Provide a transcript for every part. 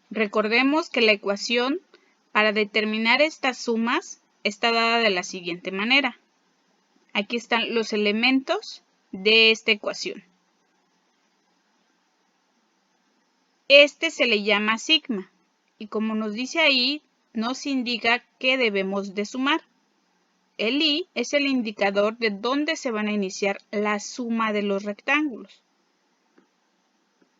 Recordemos que la ecuación para determinar estas sumas está dada de la siguiente manera. Aquí están los elementos de esta ecuación. Este se le llama sigma y como nos dice ahí, nos indica que debemos de sumar. El i es el indicador de dónde se van a iniciar la suma de los rectángulos.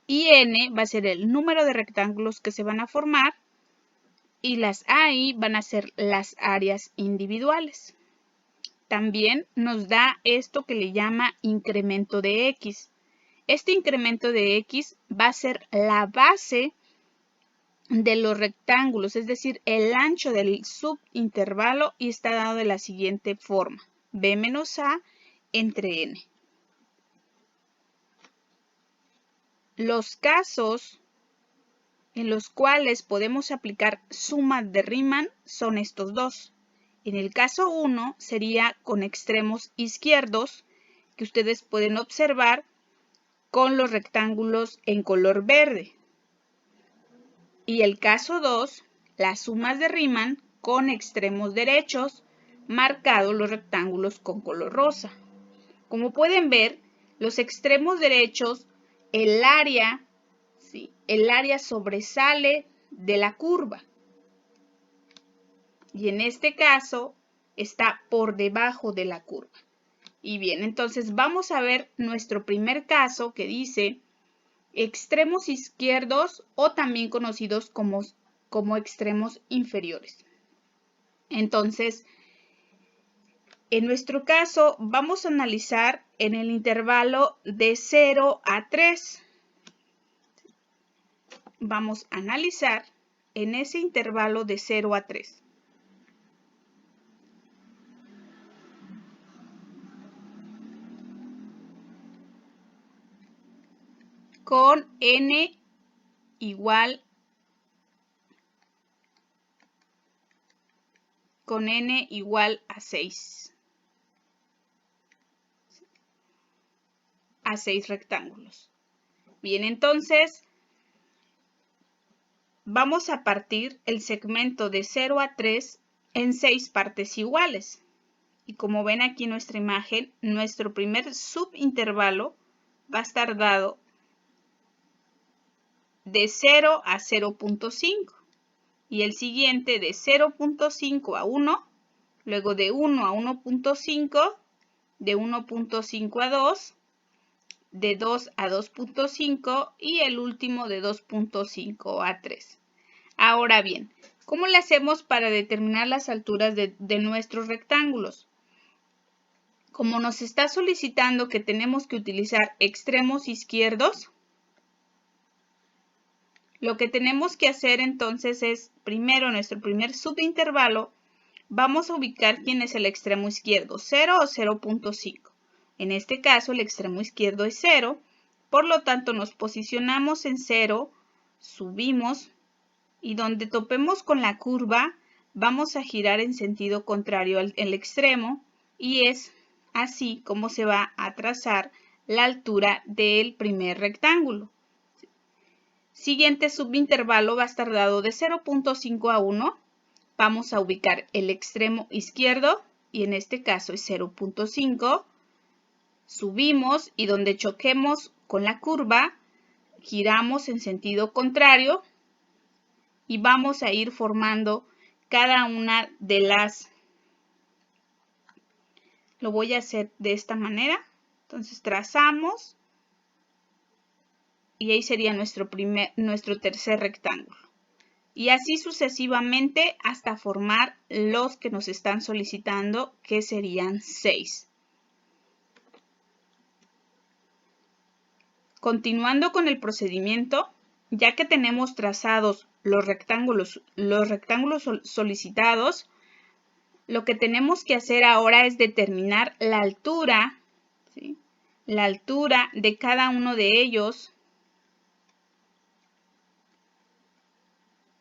Y n va a ser el número de rectángulos que se van a formar y las AI van a ser las áreas individuales. También nos da esto que le llama incremento de X. Este incremento de X va a ser la base de los rectángulos, es decir, el ancho del subintervalo y está dado de la siguiente forma. B menos A entre N. Los casos en los cuales podemos aplicar suma de Riemann son estos dos. En el caso 1 sería con extremos izquierdos, que ustedes pueden observar con los rectángulos en color verde. Y el caso 2, las sumas de Riemann con extremos derechos, marcados los rectángulos con color rosa. Como pueden ver, los extremos derechos, el área sobresale de la curva. Y en este caso está por debajo de la curva. Y bien, entonces vamos a ver nuestro primer caso que dice extremos izquierdos o también conocidos como extremos inferiores. Entonces, en nuestro caso vamos a analizar en el intervalo de 0 a 3. Vamos a analizar en ese intervalo de 0 a 3. Con n igual a 6. A 6 rectángulos. Bien, entonces vamos a partir el segmento de 0 a 3 en 6 partes iguales. Y como ven aquí en nuestra imagen, nuestro primer subintervalo va a estar dado de 0 a 0.5 y el siguiente de 0.5 a 1, luego de 1 a 1.5, de 1.5 a 2, de 2 a 2.5 y el último de 2.5 a 3. Ahora bien, ¿cómo le hacemos para determinar las alturas de nuestros rectángulos? Como nos está solicitando que tenemos que utilizar extremos izquierdos, lo que tenemos que hacer entonces es, primero, nuestro primer subintervalo, vamos a ubicar quién es el extremo izquierdo, 0 o 0.5. En este caso, el extremo izquierdo es 0, por lo tanto nos posicionamos en 0, subimos y donde topemos con la curva, vamos a girar en sentido contrario al extremo y es así como se va a trazar la altura del primer rectángulo. Siguiente subintervalo va a estar dado de 0.5 a 1. Vamos a ubicar el extremo izquierdo y en este caso es 0.5. Subimos y donde choquemos con la curva, giramos en sentido contrario y vamos a ir formando cada una de las. Lo voy a hacer de esta manera. Entonces trazamos y ahí sería nuestro tercer rectángulo. Y así sucesivamente hasta formar los que nos están solicitando, que serían 6. Continuando con el procedimiento, ya que tenemos trazados los rectángulos solicitados, lo que tenemos que hacer ahora es determinar la altura, ¿sí? La altura de cada uno de ellos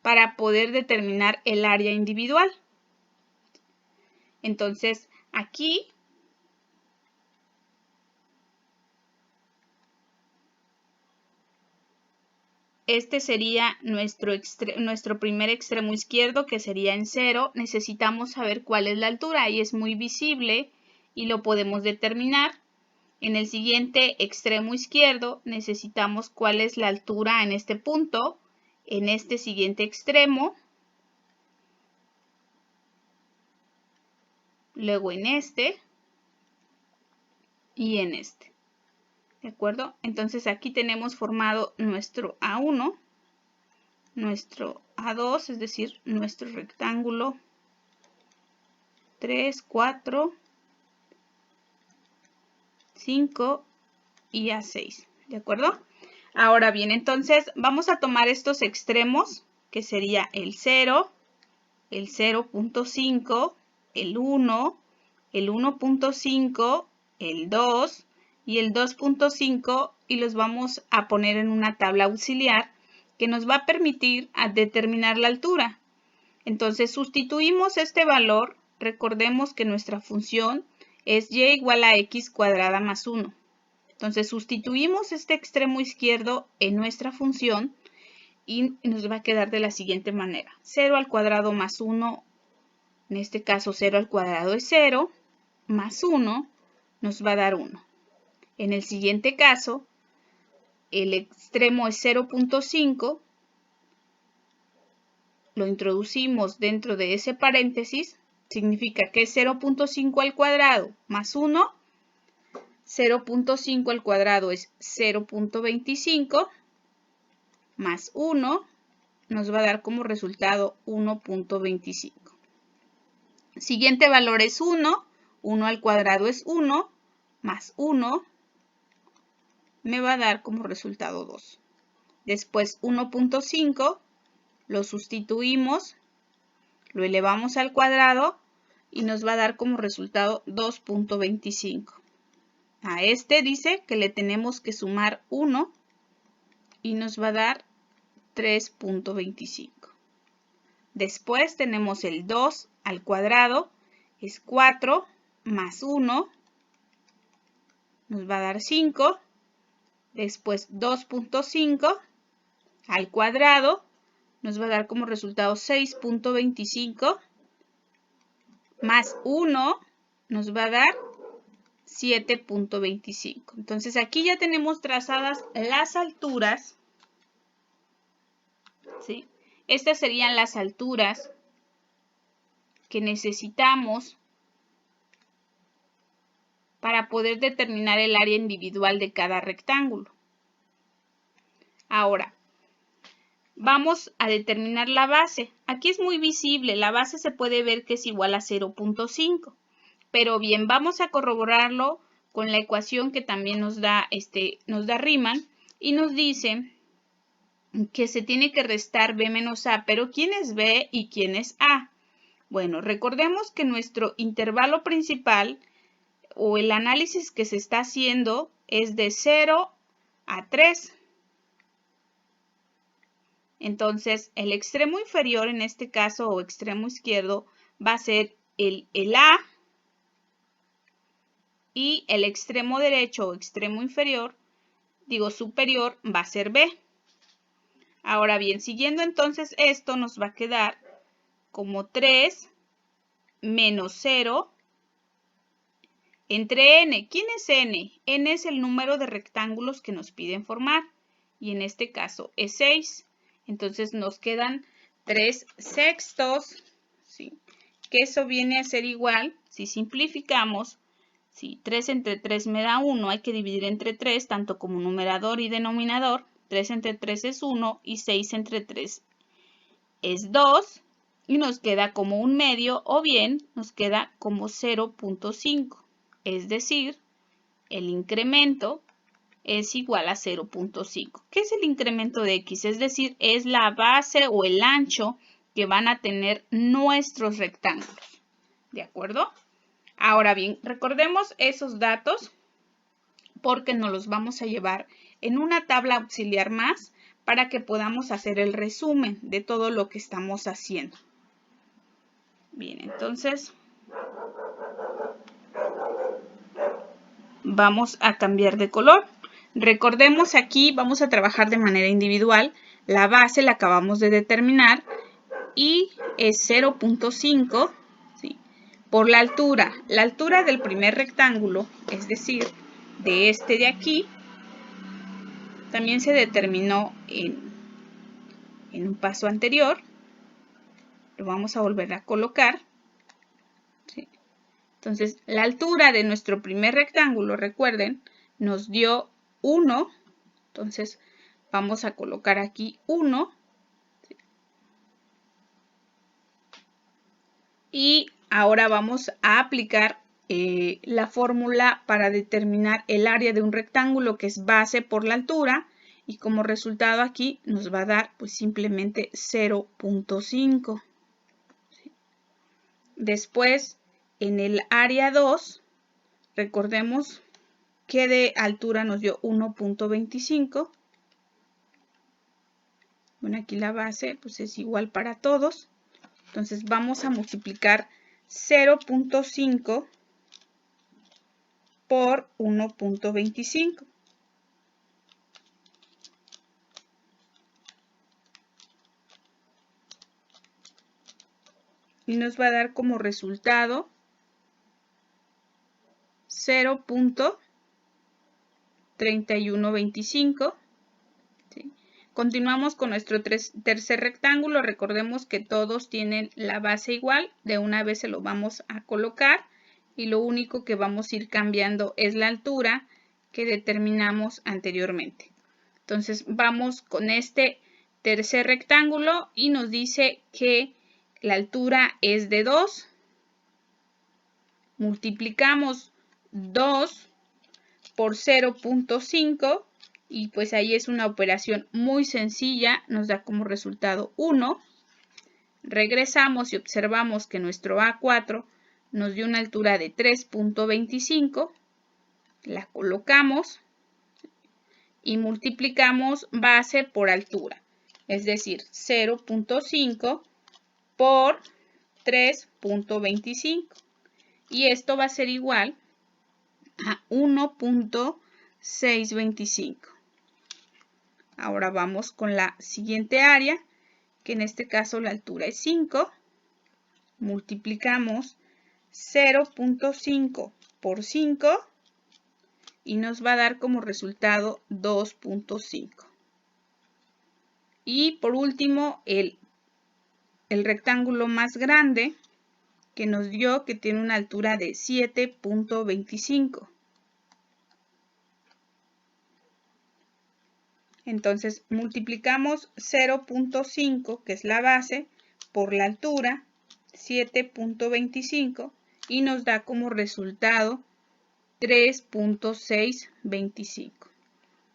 para poder determinar el área individual. Entonces, aquí este sería nuestro primer extremo izquierdo, que sería en 0. Necesitamos saber cuál es la altura. Ahí es muy visible y lo podemos determinar. En el siguiente extremo izquierdo necesitamos cuál es la altura en este punto. En este siguiente extremo. Luego en este. Y en este. ¿De acuerdo? Entonces aquí tenemos formado nuestro A1, nuestro A2, es decir, nuestro rectángulo 3, 4, 5 y A6. ¿De acuerdo? Ahora bien, entonces vamos a tomar estos extremos, que sería el 0, el 0.5, el 1, el 1.5, el 2 y el 2.5 y los vamos a poner en una tabla auxiliar que nos va a permitir determinar la altura. Entonces sustituimos este valor. Recordemos que nuestra función es y igual a x cuadrada más 1. Entonces sustituimos este extremo izquierdo en nuestra función y nos va a quedar de la siguiente manera. 0 al cuadrado más 1, en este caso 0 al cuadrado es 0, más 1 nos va a dar 1. En el siguiente caso, el extremo es 0.5, lo introducimos dentro de ese paréntesis, significa que es 0.5 al cuadrado más 1, 0.5 al cuadrado es 0.25, más 1 nos va a dar como resultado 1.25. Siguiente valor es 1, 1 al cuadrado es 1, más 1 me va a dar como resultado 2. Después 1.5 lo sustituimos, lo elevamos al cuadrado y nos va a dar como resultado 2.25. A este dice que le tenemos que sumar 1 y nos va a dar 3.25. Después tenemos el 2 al cuadrado, es 4 más 1, nos va a dar 5. Después 2.5 al cuadrado nos va a dar como resultado 6.25 más 1 nos va a dar 7.25. Entonces aquí ya tenemos trazadas las alturas, ¿sí? Estas serían las alturas que necesitamos para poder determinar el área individual de cada rectángulo. Ahora, vamos a determinar la base. Aquí es muy visible, la base se puede ver que es igual a 0.5. Pero bien, vamos a corroborarlo con la ecuación que también nos da Riemann y nos dice que se tiene que restar b menos a, pero ¿quién es b y quién es a? Bueno, recordemos que nuestro intervalo principal o el análisis que se está haciendo es de 0 a 3. Entonces, el extremo inferior, en este caso, o extremo izquierdo, va a ser el A, y el extremo derecho o extremo inferior, superior, va a ser B. Ahora bien, siguiendo entonces esto, nos va a quedar como 3 menos 0 entre n. ¿Quién es n? N es el número de rectángulos que nos piden formar. Y en este caso es 6. Entonces nos quedan 3 sextos. ¿Sí? Que eso viene a ser igual, si simplificamos, si 3 entre 3 me da 1, hay que dividir entre 3, tanto como numerador y denominador. 3 entre 3 es 1 y 6 entre 3 es 2. Y nos queda como un medio o bien nos queda como 0.5. Es decir, el incremento es igual a 0.5. ¿Qué es el incremento de x? Es decir, es la base o el ancho que van a tener nuestros rectángulos. ¿De acuerdo? Ahora bien, recordemos esos datos porque nos los vamos a llevar en una tabla auxiliar más para que podamos hacer el resumen de todo lo que estamos haciendo. Bien, entonces vamos a cambiar de color. Recordemos aquí, vamos a trabajar de manera individual. La base la acabamos de determinar y es 0.5, ¿sí? Por la altura. La altura del primer rectángulo, es decir, de este de aquí, también se determinó en un paso anterior. Lo vamos a volver a colocar, ¿sí? Entonces, la altura de nuestro primer rectángulo, recuerden, nos dio 1. Entonces, vamos a colocar aquí 1. ¿Sí? Y ahora vamos a aplicar la fórmula para determinar el área de un rectángulo, que es base por la altura. Y como resultado aquí nos va a dar pues simplemente 0.5. ¿Sí? Después, en el área 2, recordemos que de altura nos dio 1.25. Bueno, aquí la base pues es igual para todos. Entonces vamos a multiplicar 0.5 por 1.25. Y nos va a dar como resultado 0.3125. ¿Sí? Continuamos con nuestro tercer rectángulo. Recordemos que todos tienen la base igual. De una vez se lo vamos a colocar. Y lo único que vamos a ir cambiando es la altura que determinamos anteriormente. Entonces vamos con este tercer rectángulo y nos dice que la altura es de 2. Multiplicamos 2 por 0.5 y pues ahí es una operación muy sencilla, nos da como resultado 1. Regresamos y observamos que nuestro A4 nos dio una altura de 3.25, la colocamos y multiplicamos base por altura, es decir, 0.5 por 3.25 y esto va a ser igual a 1.625. Ahora vamos con la siguiente área, que en este caso la altura es 5. Multiplicamos 0.5 por 5 y nos va a dar como resultado 2.5. Y por último, el rectángulo más grande que nos dio, que tiene una altura de 7.25. Entonces multiplicamos 0.5, que es la base, por la altura, 7.25, y nos da como resultado 3.625.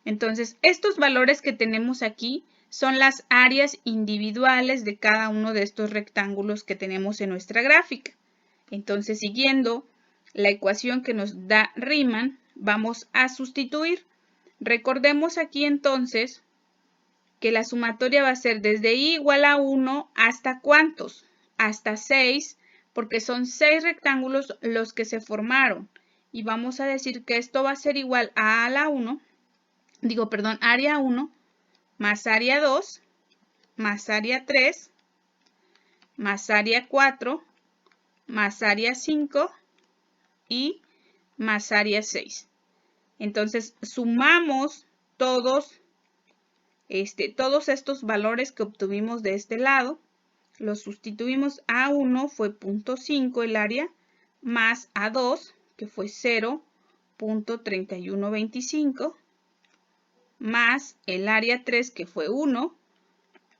Entonces, estos valores que tenemos aquí son las áreas individuales de cada uno de estos rectángulos que tenemos en nuestra gráfica. Entonces, siguiendo la ecuación que nos da Riemann, vamos a sustituir. Recordemos aquí entonces que la sumatoria va a ser desde i igual a 1 hasta ¿cuántos? Hasta 6, porque son 6 rectángulos los que se formaron. Y vamos a decir que esto va a ser igual a la 1, área 1, más área 2, más área 3, más área 4, más área 5 y más área 6. Entonces, sumamos todos estos valores que obtuvimos de este lado, los sustituimos. A1 fue 0.5 el área, más A2, que fue 0.3125, más el área 3, que fue 1,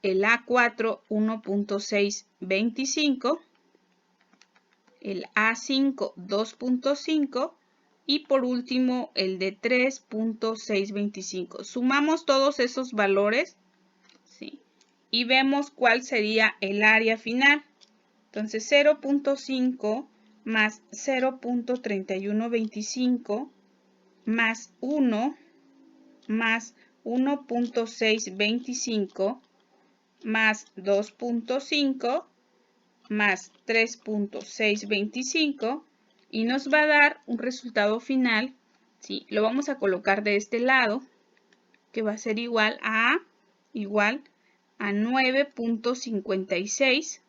el A4 1.625, el A5 2.5 y por último el de 3.625. Sumamos todos esos valores, ¿sí? Y vemos cuál sería el área final. Entonces 0.5 más 0.3125 más 1 más 1.625 más 2.5 más 3.625 y nos va a dar un resultado final, ¿sí? Lo vamos a colocar de este lado que va a ser igual a 9.56